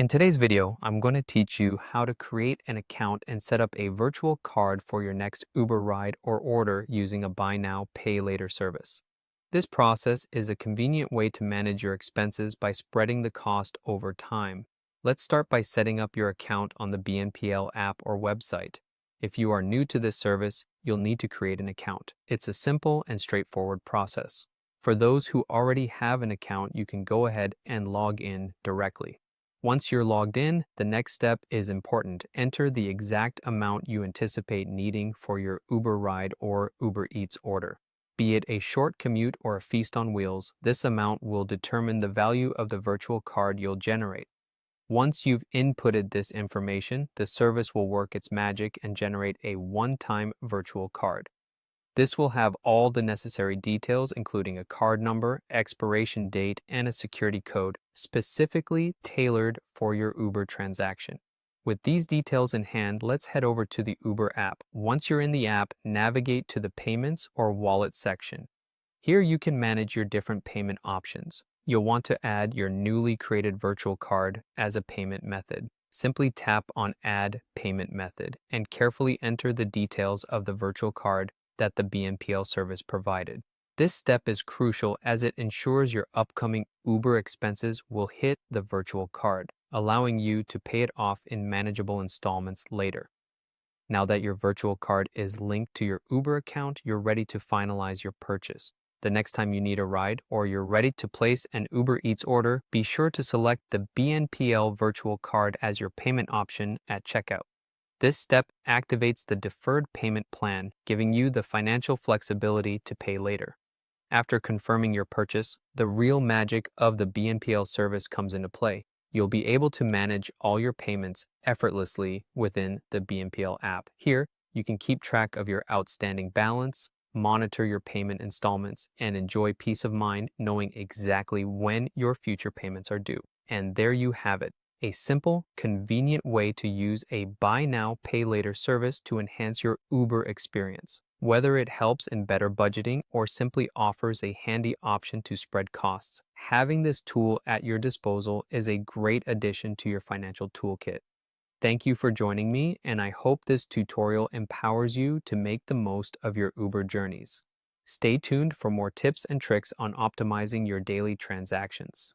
In today's video, I'm going to teach you how to create an account and set up a virtual card for your next Uber ride or order using a buy now, pay later service. This process is a convenient way to manage your expenses by spreading the cost over time. Let's start by setting up your account on the BNPL app or website. If you are new to this service, you'll need to create an account. It's a simple and straightforward process. For those who already have an account, you can go ahead and log in directly. Once you're logged in, the next step is important. Enter the exact amount you anticipate needing for your Uber ride or Uber Eats order. Be it a short commute or a feast on wheels, this amount will determine the value of the virtual card you'll generate. Once you've inputted this information, the service will work its magic and generate a one-time virtual card. This will have all the necessary details, including a card number, expiration date, and a security code specifically tailored for your Uber transaction. With these details in hand, let's head over to the Uber app. Once you're in the app, navigate to the Payments or Wallet section. Here you can manage your different payment options. You'll want to add your newly created virtual card as a payment method. Simply tap on Add Payment Method and carefully enter the details of the virtual card that the BNPL service provided. This step is crucial as it ensures your upcoming Uber expenses will hit the virtual card, allowing you to pay it off in manageable installments later. Now that your virtual card is linked to your Uber account, you're ready to finalize your purchase. The next time you need a ride or you're ready to place an Uber Eats order, be sure to select the BNPL virtual card as your payment option at checkout. This step activates the deferred payment plan, giving you the financial flexibility to pay later. After confirming your purchase, the real magic of the BNPL service comes into play. You'll be able to manage all your payments effortlessly within the BNPL app. Here, you can keep track of your outstanding balance, monitor your payment installments, and enjoy peace of mind knowing exactly when your future payments are due. And there you have it. A simple, convenient way to use a buy now, pay later service to enhance your Uber experience. Whether it helps in better budgeting or simply offers a handy option to spread costs, having this tool at your disposal is a great addition to your financial toolkit. Thank you for joining me, and I hope this tutorial empowers you to make the most of your Uber journeys. Stay tuned for more tips and tricks on optimizing your daily transactions.